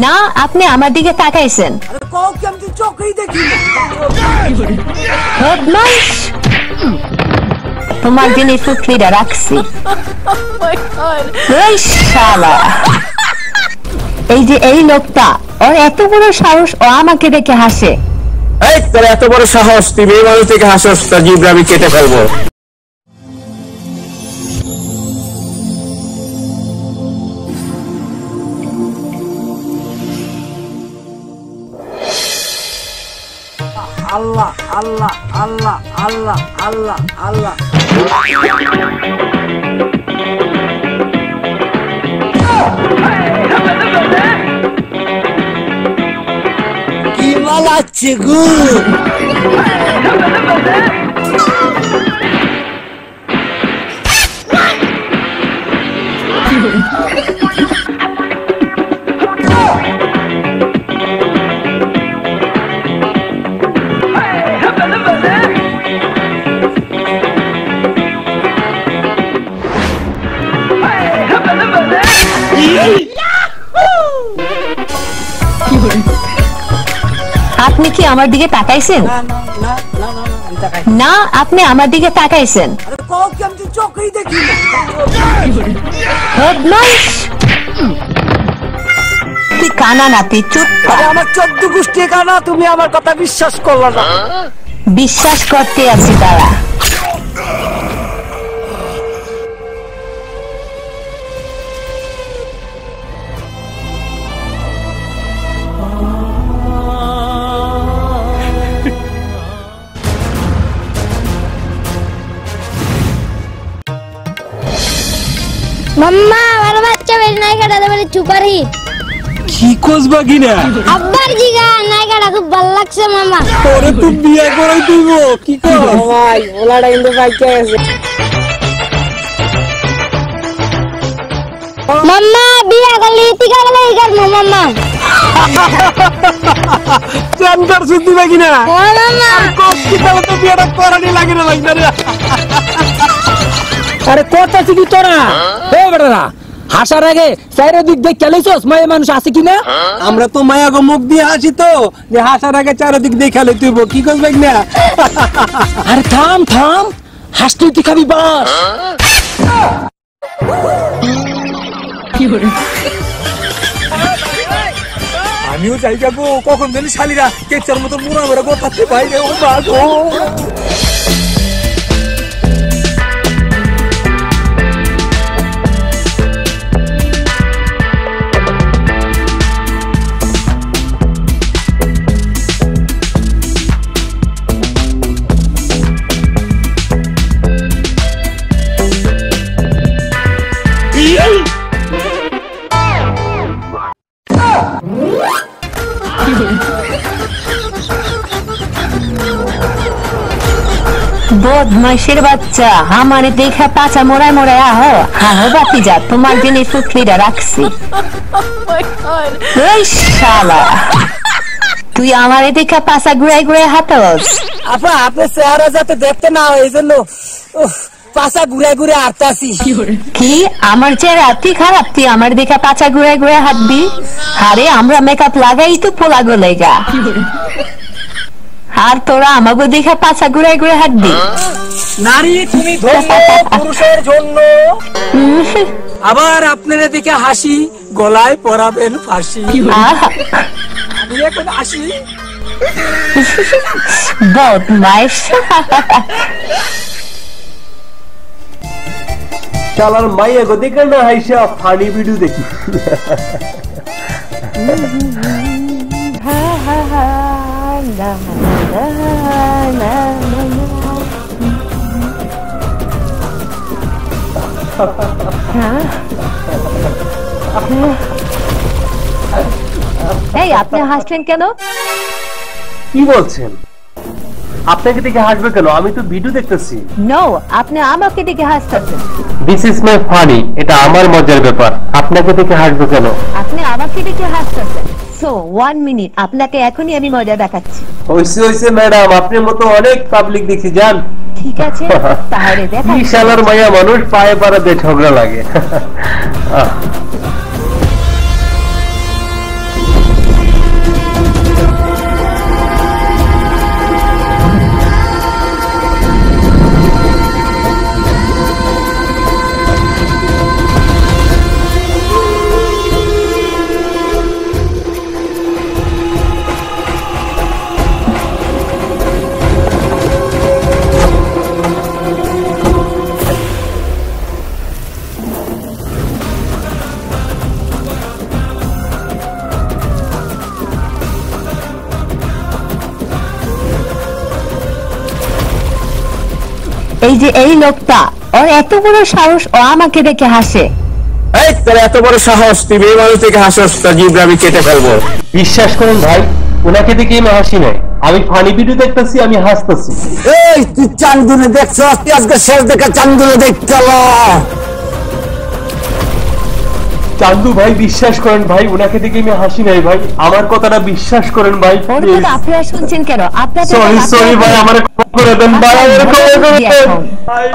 না আপনি আমার দিকে তাকাইছেন তোমার জিনিস ফুটলিটা রাখছি এই যে এই লোকটা ওর এত বড় সাহস ও আমাকে দেখে হাসে এত বড় সাহস তুই মেয়ে মানুষ থেকে হাসস তার জিভটা আমি কেটে ফেলবো আল্লাহ আল্লাহ আল্লাহ আল্লাহ আল্লাহ আল্লাহ কি মালাচ্ছে গো আপনি কি আমার দিকে তাকাইছেন না আপনি আমার দিকে তাকাইছেন তুই কানা না তুই চুপ আমার 14 গোষ্ঠী কানা তুমি আমার কথা বিশ্বাস করলা না বিশ্বাস করতে আছি তারা মাম্মা আমার বাচ্চা বেশ নায়িকাটা বলে সুপার হিট কি কসবা কিনা আব্বার জিগা নায়িকাটা খুব ভালো লাগছে মামা তোরে তো বিয়ে করাই দিব কি কর ভাই ওলাটা কিন্তু বাইকে আছে মাম্মা বিয়ে করলি টিকা গেলে ইগার মাম্মা জানতার শুদ্ধি বাকি না ও মাম্মা কি তাহলে তো বিয়েটা করানি লাগে না লাগনা রে আরে কথা কি তোরা ও বেটা হাসার আগে চারিদিক দেখ খেলেছস মায়া মানুষ আছে কিনা আমরা তো মায়া গো মুখ দিয়ে হাসি তো যে হাসার আগে চারিদিক দেখ খেলে তুই কি করবে না আরে থাম থাম হাসতে তুই খাবি বাস আমিও যাই যাবো কখন জানি শালিরা কেচার মতো মুড়া মেরা গোটাতে বাইরে ও মা গো বদমাইশের বাচ্চা আমারে দেখা পাচা মোড়ায় মোড়ায় আহো আহো বাতি যা তোমার জিনিস ফুটলিটা রাখছি এই শালা তুই আমারে দেখা পাচা ঘুরাই ঘুরাই হাঁটস আপা আপনার চেহারা যাতে দেখতে না হয় এই জন্য পাচা ঘুরাই ঘুরে হাঁটতাছি কি আমার চেহারা তুই খারাপ তুই আমার দেখা পাচা ঘুরাই ঘুরাই হাঁটবি আরে আমরা মেকআপ লাগাই তো পোলা গলেগা আর তোরা আমাকে দেখা পাছা ঘুরাই ঘুরে হাঁটবি নারী তুমি ধন্য পুরুষের জন্য আবার আপনারা দেখে হাসি গলায় পরাবেন ফাঁসি আমি এখন আসি বদমাইশ চালার মাইয়া গো দেখে না হাইসা ফানি ভিডিও দেখি এই আপনি হাসলেন কেন কি বলছেন আপনাকে দেখে হাসবে কেন আমি তো ভিডিও দেখতেছি নো আপনি আমাকে দেখে হাসতেছেন দিস ইজ মাই ফানি এটা আমার মজার ব্যাপার আপনাকে দেখে হাসবে কেন আপনি আমাকে দেখে হাসতেছেন সো 1 মিনিট আপনাকে এখনই আমি মজা দেখাচ্ছি হইছে হইছে ম্যাডাম আপনার মতো অনেক পাবলিক দেখি যান ঠিক আছে তাহলে দেখা কি শালার মায়া মানুষ পায়ে পাড়া দিয়ে ঝগড়া লাগে এই যে এই লোকটা, ওর এত বড় সাহস, ও আমাকে দেখে হাসে। এই তোর এত বড় সাহস, তুই মেয়ে মানুষ থেকে হাসস, তোর জিভ আমি কেটে ফেলবো। বিশ্বাস করেন ভাই, ওনাকে দেখে আমি হাসি নাই, আমি ফানি ভিডিও দেখতেছি, আমি হাসতেছি। এই তুই চান্দুনে দেখছস, তুই আজকে শেষ দেখা চান্দুনে দেখতে ল। চান্দু ভাই বিশ্বাস করেন ভাই, ওনাকে দেখে আমি হাসি নাই ভাই, আমার কথাটা বিশ্বাস করেন ভাই। ওর কথা আপনারা শুনছেন কেন? আপনাদের সরি সরি ভাই, আমার ক্ষমা করে দেন ভাই, আমার ক্ষমা করে দেন ভাই।